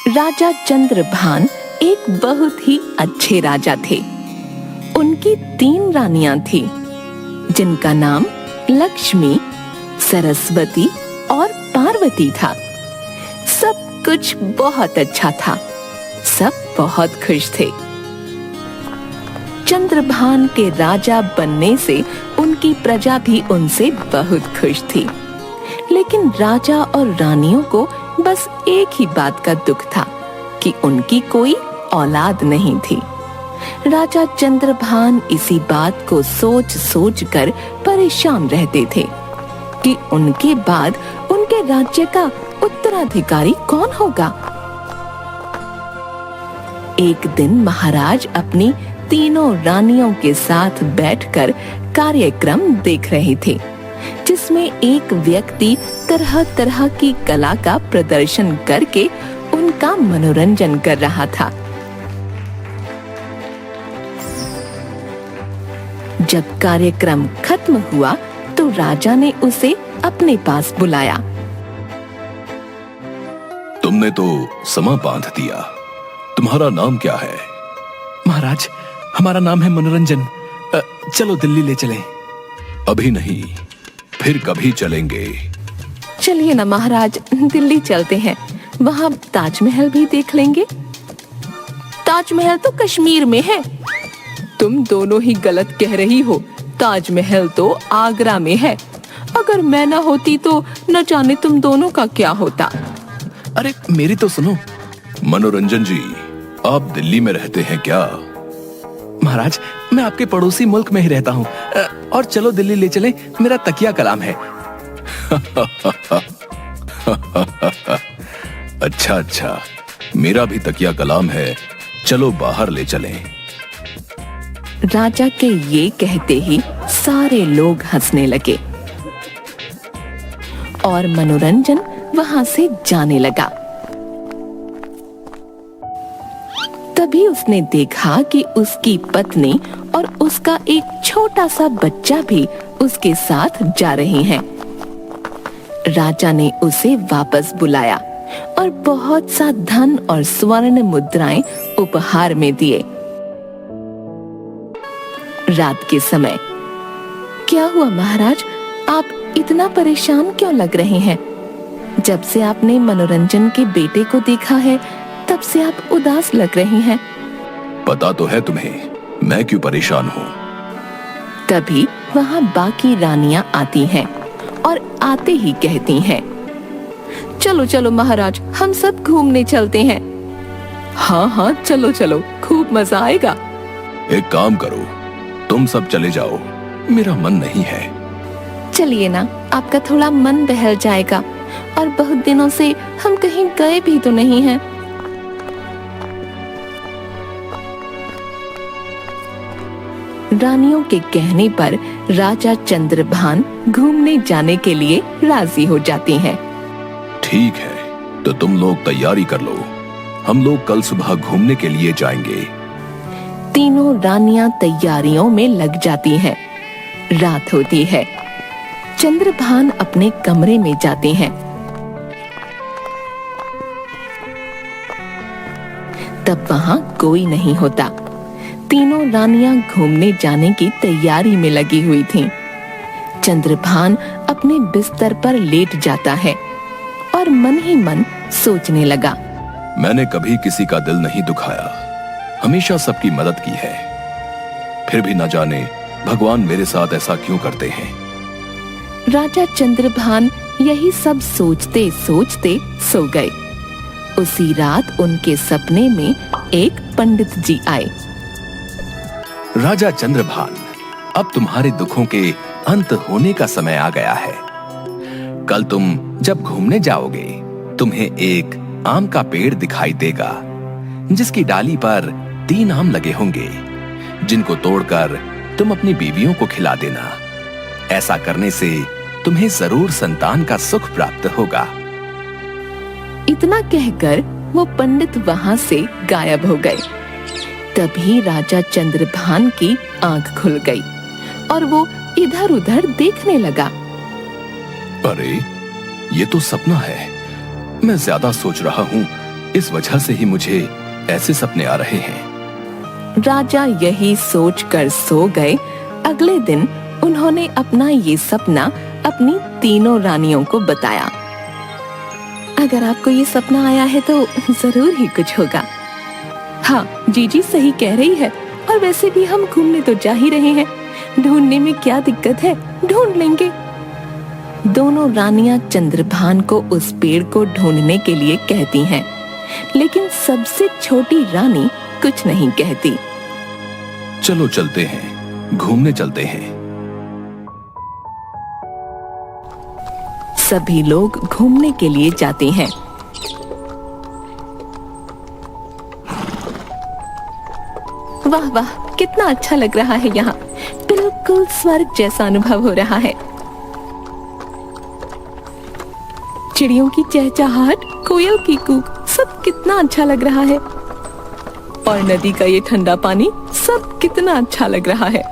राजा चंद्रभान एक बहुत ही अच्छे राजा थे। उनकी 3 रानियां थी, जिनका नाम लक्ष्मी, सरस्वती और पार्वती था। सब कुछ बहुत अच्छा था, सब बहुत खुश थे। चंद्रभान के राजा बनने से उनकी प्रजा भी उनसे बहुत खुश थी। लेकिन राजा और रानियों को बस एक ही बात का दुख था कि उनकी कोई औलाद नहीं थी। राजा चंद्रभान इसी बात को सोच सोच कर परेशान रहते थे कि उनके बाद उनके राज्य का उत्तराधिकारी कौन होगा। एक दिन महाराज अपनी तीनों रानियों के साथ बैठकर कार्यक्रम देख रहे थे, जिसमें एक व्यक्ति तरह तरह की कला का प्रदर्शन करके उनका मनोरंजन कर रहा था। जब कार्यक्रम खत्म हुआ तो राजा ने उसे अपने पास बुलाया। तुमने तो समा बांध दिया, तुम्हारा नाम क्या है? महाराज, हमारा नाम है मनोरंजन। चलो दिल्ली ले चलें। अभी नहीं, फिर कभी चलेंगे। चलिए ना महाराज, दिल्ली चलते हैं, वहाँ ताजमहल भी देख लेंगे। ताजमहल तो कश्मीर में है। तुम दोनों ही गलत कह रही हो, ताजमहल तो आगरा में है। अगर मैं ना होती तो न जाने तुम दोनों का क्या होता। अरे मेरी तो सुनो। मनोरंजन जी, आप दिल्ली में रहते हैं क्या? महाराज, मैं आपके पड़ोसी मुल्क में ही रहता हूँ। और चलो दिल्ली ले चलें, मेरा तकिया कलाम है। अच्छा, मेरा भी तकिया कलाम है, चलो बाहर ले चलें। राजा के ये कहते ही सारे लोग हंसने लगे और मनोरंजन वहां से जाने लगा। तभी उसने देखा कि उसकी पत्नी और उसका एक छोटा सा बच्चा भी उसके साथ जा रहे हैं। राजा ने उसे वापस बुलाया और बहुत सा धन और स्वर्ण मुद्राएं उपहार में दिए। रात के समय, क्या हुआ महाराज, आप इतना परेशान क्यों लग रहे हैं? जब से आपने मनोरंजन के बेटे को देखा है, तब से आप उदास लग रहे हैं। पता तो है तुम्हें, मैं क्यों परेशान हूँ। तभी वहाँ बाकी रानियां आती हैं और आते ही कहती हैं, चलो चलो महाराज, हम सब घूमने चलते हैं। हाँ, चलो चलो, खूब मजा आएगा। एक काम करो, तुम सब चले जाओ, मेरा मन नहीं है। चलिए ना, आपका थोड़ा मन बहल जाएगा, और बहुत दिनों से हम कहीं गए भी तो नहीं हैं। रानियों के कहने पर राजा चंद्रभान घूमने जाने के लिए राजी हो जाती हैं। ठीक है, तो तुम लोग तैयारी कर लो, हम लोग कल सुबह घूमने के लिए जाएंगे। तीनों रानियां तैयारियों में लग जाती हैं। रात होती है। चंद्रभान अपने कमरे में जाते हैं। तब वहां कोई नहीं होता। तीनों रानियां घूमने जाने की तैयारी में लगी हुई थीं। चंद्रभान अपने बिस्तर पर लेट जाता है और मन ही मन सोचने लगा, मैंने कभी किसी का दिल नहीं दुखाया, हमेशा सबकी मदद की है, फिर भी न जाने भगवान मेरे साथ ऐसा क्यों करते हैं। राजा चंद्रभान यही सब सोचते सोचते सो गए। उसी रात उनके सपने में एक पंडित जी आए। राजा चंद्रभान, अब तुम्हारे दुखों के अंत होने का समय आ गया है। कल तुम जब घूमने जाओगे, तुम्हें एक आम का पेड़ दिखाई देगा, जिसकी डाली पर 3 आम लगे होंगे, जिनको तोड़कर तुम अपनी बीवियों को खिला देना। ऐसा करने से तुम्हें जरूर संतान का सुख प्राप्त होगा। इतना कहकर वो पंडित वहां से गायब हो गए। तभी राजा चंद्रभान की आंख खुल गई और वो इधर उधर देखने लगा। अरे, ये तो सपना है। मैं ज्यादा सोच रहा हूँ इस वजह से ही मुझे ऐसे सपने आ रहे हैं। राजा यही सोचकर सो गए। अगले दिन उन्होंने अपना ये सपना अपनी तीनों रानियों को बताया। अगर आपको ये सपना आया है तो जरूर ही कुछ होगा। हाँ, जीजी सही कह रही है, और वैसे भी हम घूमने तो जा ही रहे हैं, ढूंढने में क्या दिक्कत है, ढूंढ लेंगे। दोनों रानियां चंद्रभान को उस पेड़ को ढूंढने के लिए कहती हैं, लेकिन सबसे छोटी रानी कुछ नहीं कहती। चलो चलते हैं, घूमने चलते हैं। सभी लोग घूमने के लिए जाते हैं। वाह वाह, कितना अच्छा लग रहा है यहाँ, बिल्कुल स्वर्ग जैसा अनुभव हो रहा है। चिड़ियों की चहचहाट, कोयल की कूक, सब कितना अच्छा लग रहा है। और नदी का ये ठंडा पानी, सब कितना अच्छा लग रहा है।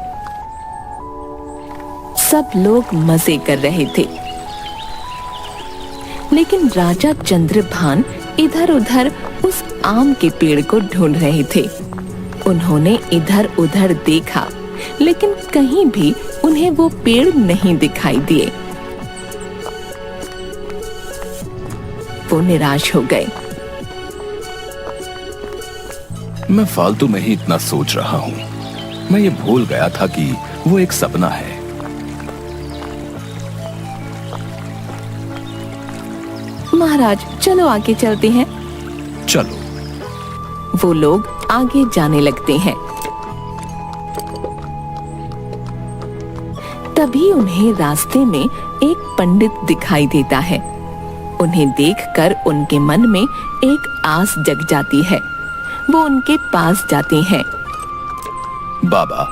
सब लोग मजे कर रहे थे, लेकिन राजा चंद्रभान इधर उधर उस आम के पेड़ को ढूंढ रहे थे। उन्होंने इधर उधर देखा, लेकिन कहीं भी उन्हें वो पेड़ नहीं दिखाई दिए। वो निराश हो गए। मैं फालतू में ही इतना सोच रहा हूँ। मैं ये भूल गया था कि वो एक सपना है। महाराज, चलो आगे चलते हैं। चलो। वो लोग आगे जाने लगते हैं। तभी उन्हें रास्ते में एक पंडित दिखाई देता है। उन्हें देखकर उनके मन में एक आस जग जाती है। वो उनके पास जाते हैं। बाबा,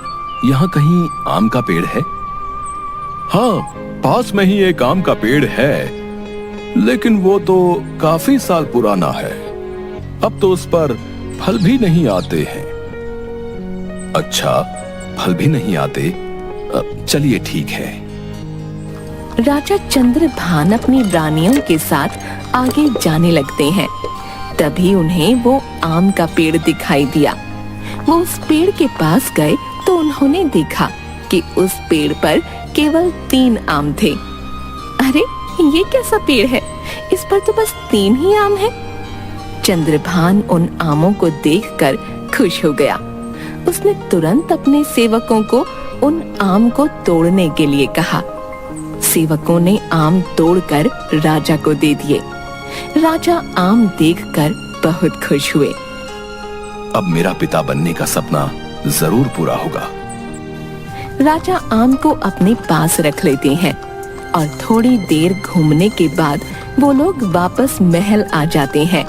यहाँ कहीं आम का पेड़ है? हाँ, पास में ही एक आम का पेड़ है, लेकिन वो तो काफी साल पुराना है। अब तो उस पर फल भी नहीं आते हैं। अच्छा, फल भी नहीं आते? चलिए ठीक है। राजा चंद्रभान अपनी रानियों के साथ आगे जाने लगते हैं। तभी उन्हें वो आम का पेड़ दिखाई दिया। वो उस पेड़ के पास गए तो उन्होंने देखा कि उस पेड़ पर केवल 3 आम थे। अरे, ये कैसा पेड़ है? इस पर तो बस 3 ही आम हैं। चंद्रभान उन आमों को देखकर खुश हो गया। उसने तुरंत अपने सेवकों को उन आम को तोड़ने के लिए कहा। सेवकों ने आम तोड़कर राजा को दे दिए। राजा आम देखकर बहुत खुश हुए। अब मेरा पिता बनने का सपना जरूर पूरा होगा। राजा आम को अपने पास रख लेते हैं और थोड़ी देर घूमने के बाद वो लोग वापस महल आ जाते हैं।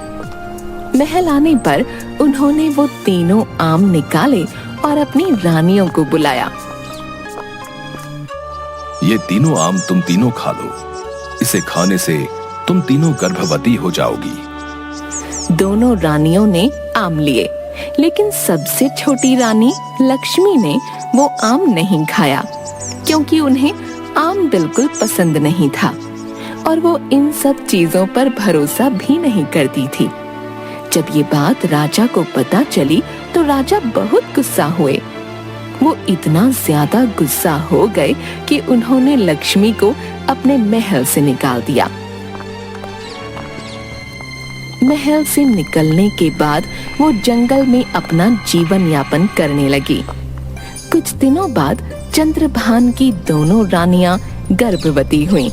महल आने पर उन्होंने वो तीनों आम निकाले और अपनी रानियों को बुलाया। ये तीनों आम तुम तीनों खा लो। इसे खाने से तुम तीनों गर्भवती हो जाओगी। दोनों रानियों ने आम लिए, लेकिन सबसे छोटी रानी लक्ष्मी ने वो आम नहीं खाया, क्योंकि उन्हें आम बिल्कुल पसंद नहीं था और वो इन सब चीजों पर भरोसा भी नहीं करती थी। जब ये बात राजा को पता चली तो राजा बहुत गुस्सा हुए। वो इतना ज्यादा गुस्सा हो गए कि उन्होंने लक्ष्मी को अपने महल से निकाल दिया। महल से निकलने के बाद वो जंगल में अपना जीवन यापन करने लगी। कुछ दिनों बाद चंद्रभान की दोनों रानियां गर्भवती हुईं।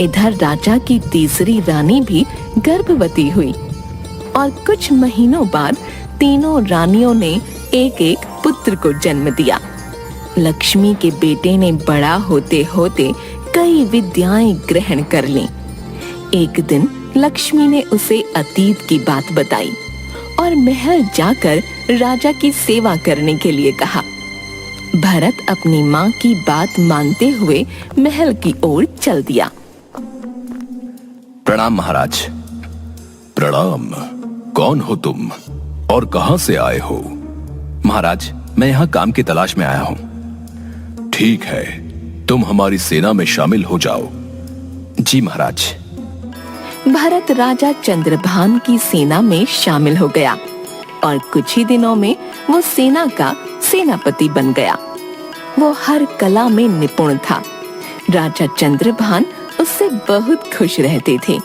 इधर राजा की तीसरी रानी भी गर्भवती हुई और कुछ महीनों बाद तीनों रानियों ने एक एक पुत्र को जन्म दिया। लक्ष्मी के बेटे ने बड़ा होते होते कई विद्याएं ग्रहण कर लीं। एक दिन लक्ष्मी ने उसे अतीत की बात बताई और महल जाकर राजा की सेवा करने के लिए कहा। भरत अपनी माँ की बात मानते हुए महल की ओर चल दिया। प्रणाम महाराज। प्रणाम। कौन हो तुम और कहां से आए हो? महाराज, मैं यहाँ काम की तलाश में आया हूँ। ठीक है, तुम हमारी सेना में शामिल हो जाओ। जी महाराज। भरत राजा चंद्रभान की सेना में शामिल हो गया और कुछ ही दिनों में वो सेना का सेनापति बन गया। वो हर कला में निपुण था। राजा चंद्रभान उससे बहुत खुश रहते थे,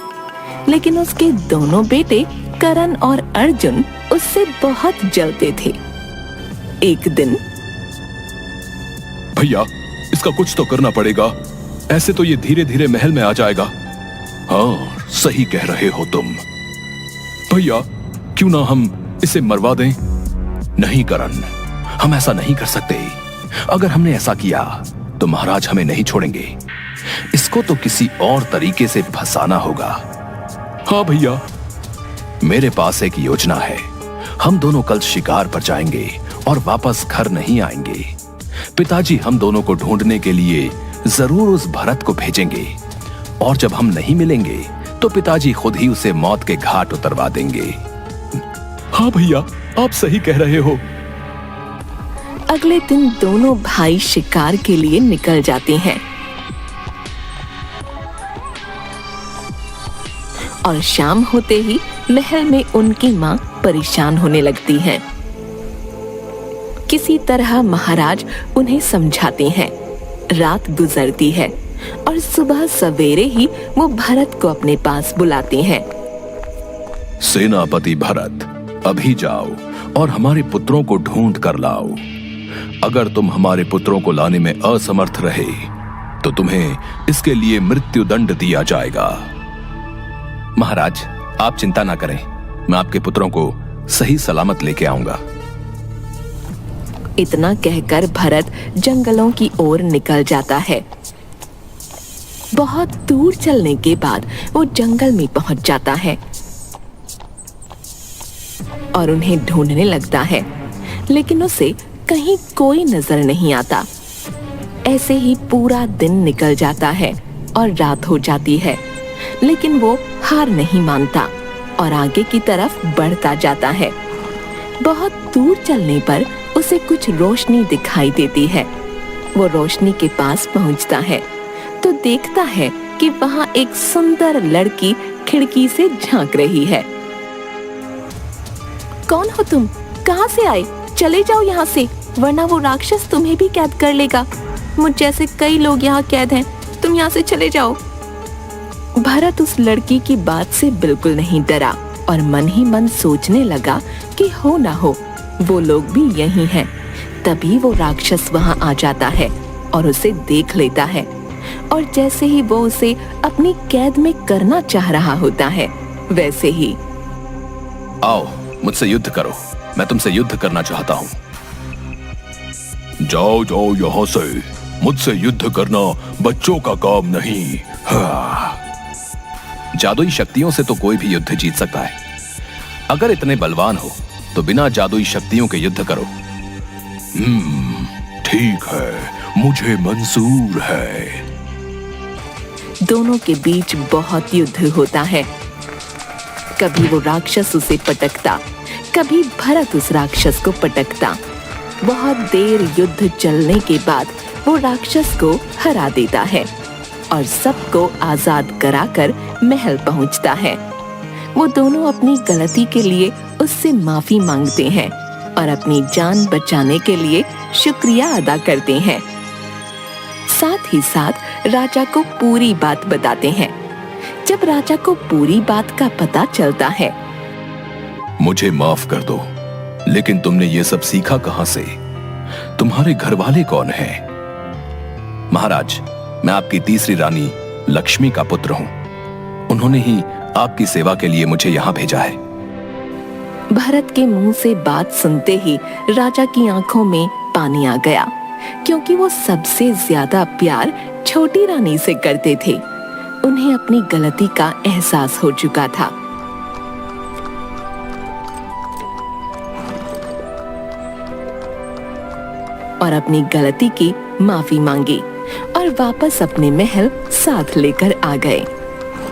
लेकिन उसके दोनों बेटे करण और अर्जुन उससे बहुत जलते थे। एक दिन, भैया, इसका कुछ तो करना पड़ेगा, ऐसे तो ये धीरे धीरे महल में आ जाएगा। हाँ, सही कह रहे हो तुम। भैया, क्यों ना हम इसे मरवा दें? नहीं करण, हम ऐसा नहीं कर सकते। अगर हमने ऐसा किया तो महाराज हमें नहीं छोड़ेंगे। इसको तो किसी और तरीके से फंसाना होगा। हाँ भैया, मेरे पास एक योजना है। हम दोनों कल शिकार पर जाएंगे और वापस घर नहीं आएंगे। पिताजी हम दोनों को ढूंढने के लिए जरूर उस भरत को भेजेंगे, और जब हम नहीं मिलेंगे तो पिताजी खुद ही उसे मौत के घाट उतरवा देंगे। हाँ भैया, आप सही कह रहे हो। अगले दिन दोनों भाई शिकार के लिए निकल जाते हैं और शाम होते ही महल में उनकी मां परेशान होने लगती है। किसी तरह महाराज उन्हें समझाते हैं। रात गुजरती है और सुबह सवेरे ही वो भरत को अपने पास बुलाते हैं। सेनापति भरत, अभी जाओ और हमारे पुत्रों को ढूंढ कर लाओ। अगर तुम हमारे पुत्रों को लाने में असमर्थ रहे तो तुम्हें इसके लिए मृत्यु दंड दिया जाएगा। महाराज, आप चिंता ना करें, मैं आपके पुत्रों को सही सलामत लेके आऊंगा। इतना कहकर भरत जंगलों की ओर निकल जाता है। बहुत दूर चलने के बाद वो जंगल में पहुंच जाता है और उन्हें ढूंढने लगता है, लेकिन उसे कहीं कोई नजर नहीं आता। ऐसे ही पूरा दिन निकल जाता है और रात हो जाती है, लेकिन वो हार नहीं मानता और आगे की तरफ बढ़ता जाता है। बहुत दूर चलने पर उसे कुछ रोशनी दिखाई देती है। वो रोशनी के पास पहुंचता है तो देखता है कि वहां एक सुंदर लड़की खिड़की से झांक रही है। कौन हो तुम? कहां से आए? चले जाओ यहाँ से, वरना वो राक्षस तुम्हें भी कैद कर लेगा। मुझ जैसे कई लोग यहाँ कैद हैं, तुम यहाँ से चले जाओ। भरत उस लड़की की बात से बिल्कुल नहीं डरा और मन ही मन सोचने लगा कि हो ना हो वो लोग भी यही हैं। तभी वो राक्षस वहां आ जाता है और उसे देख लेता है, और जैसे ही वो उसे अपनी कैद में करना चाह रहा होता है, वैसे ही आओ, मुझसे युद्ध करो, मैं तुमसे युद्ध करना चाहता हूं। जाओ जाओ यहां से, मुझसे युद्ध करना बच्चों का काम नहीं। हाँ। जादुई शक्तियों से तो कोई भी युद्ध जीत सकता है। अगर इतने बलवान हो तो बिना जादुई शक्तियों के युद्ध करो। ठीक है, मुझे मंजूर है। दोनों के बीच बहुत युद्ध होता है। कभी वो राक्षस उसे पटकता, कभी भरत उस राक्षस को पटकता। बहुत देर युद्ध चलने के बाद वो राक्षस को हरा देता है और सबको आजाद कराकर महल पहुंचता है। वो दोनों अपनी गलती के लिए उससे माफी मांगते हैं और अपनी जान बचाने के लिए शुक्रिया अदा करते हैं। साथ ही साथ राजा को पूरी बात बताते हैं। जब राजा को पूरी बात का पता चलता है, मुझे माफ कर दो, लेकिन तुमने ये सब सीखा कहां से? तुम्हारे घर वाले कौन हैं? महाराज, मैं आपकी तीसरी रानी लक्ष्मी का पुत्र हूं। उन्होंने ही आपकी सेवा के लिए मुझे यहाँ भेजा है। भरत के मुंह से बात सुनते ही राजा की आंखों में पानी आ गया, क्योंकि वो सबसे ज्यादा प्यार छोटी रानी से करते थे। उन्हें अपनी गलती का एहसास हो चुका था। और अपनी गलती की माफी मांगी और वापस अपने महल साथ लेकर आ गए।